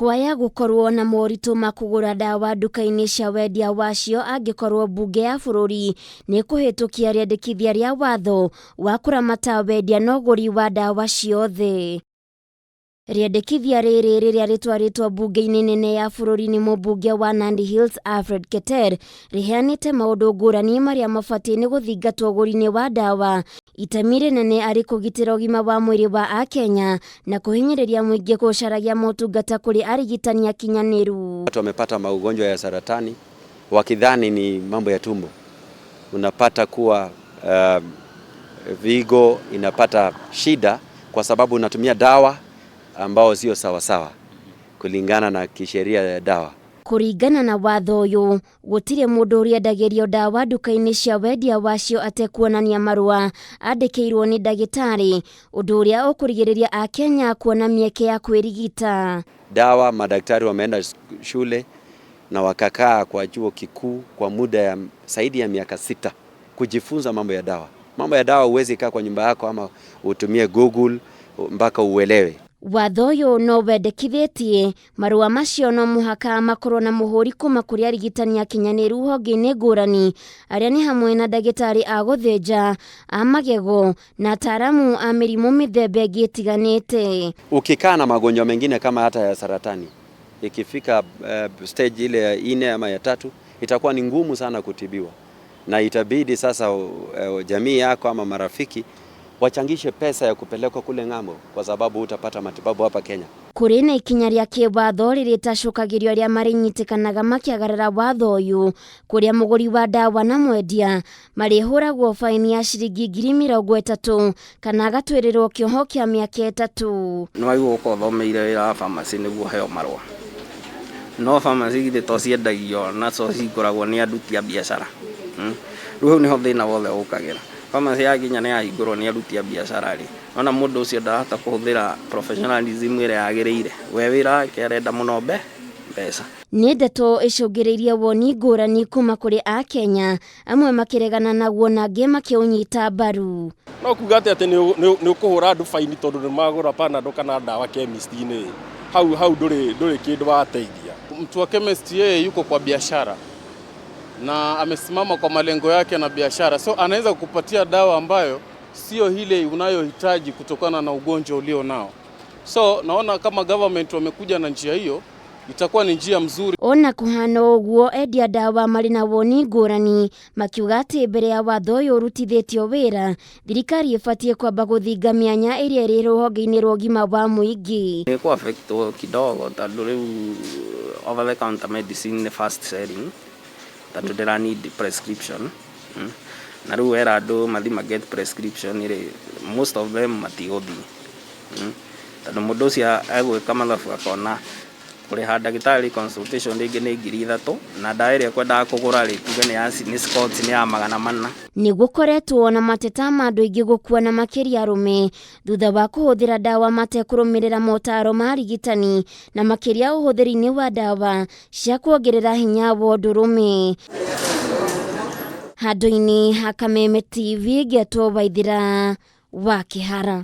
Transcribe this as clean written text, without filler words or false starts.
kwaya gukorwo na moritũ ma kũgũra ndawa nduka-inĩ cia wendia wacio angĩkorwo mbunge ya bũrũri nĩ kũhĩtũkia rĩendekithia rĩa watho wa kũramata wendia na ũgũri wa ndawa ciothe. Rĩendekithia rĩrĩ rĩrĩa rĩtwarĩtwo mbunge-inĩ nene ya bũrũri nĩ mũmbunge wa Nandi Hills Alfred Keter rĩheanĩte maũndũ ngũrani marĩa mabatiĩ nĩ gũthingatwo ũgũri-inĩ wa ndawa, itemi rĩnene arĩ kũgitĩra ũgima wa mwĩrĩ wa Akenya na kũhinyĩrĩria mũingĩ gũcaragia motungata kũrĩ arigitani akinyanĩru. Watu wamepata magonjwa ya saratani wakidhani ni mambo ya tumbo. Unapata kuwa vigo inapata shida kwa sababu unatumia dawa ambao sio sawa sawa kulingana na kisheria ya dawa. Kũringana na watho ũyũ, gũtirĩ mũndũ ũrĩendagĩrio ndawa nduka-inĩ cia wendia wacio atekuonania marũa andĩkĩirwo nĩ ndagĩtarĩ, ũndũ ũrĩa ũkũrigĩrĩria Akenya kuona mĩeke ya kwĩrigita. Dawa, madaktari wameenda shule na wakakaa kwa chuo kikuu kwa muda ya zaidi ya miaka 6 kujifunza mambo ya dawa. Mambo ya dawa huwezi kaa kwa nyumba yako ama utumie Google mpaka uelewe. Watho ũyũ no wendekithĩtie marũa macio no mũhaka makorwo na mũhũri kuma kũrĩ arigitani akinyanĩru honge-inĩ ngũrani, arĩa nĩ hamwe na ndagĩtarĩ a gũthĩnja, a magego na ataaramu a mĩrimũ mĩthemba ĩngĩ ĩtiganĩte. Ukikaa na magonjwa mengine kama hata ya saratani, ikifika stage ile ya 4 ama ya 3 itakuwa ni ngumu sana kutibiwa, na itabidi sasa jamii yako ama marafiki wachangishe pesa ya kupelekwa kule ng'ambo kwa sababu utapata matibabu hapa Kenya. Kũrĩ na ikinya rĩa kĩwatho rĩrĩtacũkagĩrio arĩa marĩnyitĩkanaga makĩagarara watho ũyũ, kũrĩa mũgũri wa ndawa na mwendia marĩhũragwo faini ya ciringi 30,000 kana agatwĩrĩrwo kĩoho kĩa mĩaka 3. Nĩ waigua ũkothomeire wĩra wa pharmacy nĩguo heo marũa. No pharmacy githĩ to ciendagio na so cikoragwo nĩ aruti a biacara. Rĩu nĩho thĩna wothe ũkagĩra. Pharmacy ya Kenya nĩ yahingũrwo nĩ aruti a biacara rĩ. Ona mũndũ ũcio ndarahota kũhũthĩra professionalism ĩrĩa yagĩrĩire. We wĩra wake arenda mũno mbeca. Nĩ ndeto ĩcũngĩrĩirie woni ngũrani kuma kũrĩ Akenya, amwe makĩregana naguo na angĩ makĩũnyita mbaru. No kuga atĩ nĩ ũkũhũra andũ faini tondũ nĩ magũra panadol kana ndawa chemist-inĩ. Hau ndũrĩ kĩndũ wateithia. Mtu wa chemist yeye yuko kwa biashara na amesimama kwa malengo yake na biashara, so anaweza kukupatia dawa ambayo sio ile unayohitaji kutokana na ugonjwa ulio nao. So naona kama government wamekuja na njia hiyo, itakuwa ni njia mzuri. Ona kũhana ũguo, endia ndawa marĩ na woni ngũrani makiuga atĩ mbere ya watho ũyũ ũrutithĩtio wĩra, thirikari ĩbatiĩ kwamba gũthinga mĩanya ĩrĩa ĩrĩ rũhonge-inĩ rwa ũgima wa mũingĩ. Nĩ ku affect kidogo tondũ rĩu over the counter medicine nĩ fast selling, tondũ ndĩra need prescription. Na rĩu wera andũ mathi get prescription ĩrĩ most of them matigũthiĩ. Tondũ mũndũ ũcio egwĩka mathabu akona kũrĩha ndagĩtarĩ consultation rĩngĩ nĩ 3,000 na ndawa ĩrĩa ekwendaga kũgũra rĩ tuge nĩ Scott nĩ ya 400. Nĩ gũkoretwo na mateta ma andũ aingĩ gũkua na makĩria arũme thutha wa kũhũthĩra ndawa matekũrũmĩrĩra motaro ma arigitani, na makĩria ũhũthĩri-inĩ wa ndawa cia kuongerera hinya wa ũndũrũme. Handũ-inĩ ha Kameme TV, Ngetwo Waithĩra wa Kĩhara.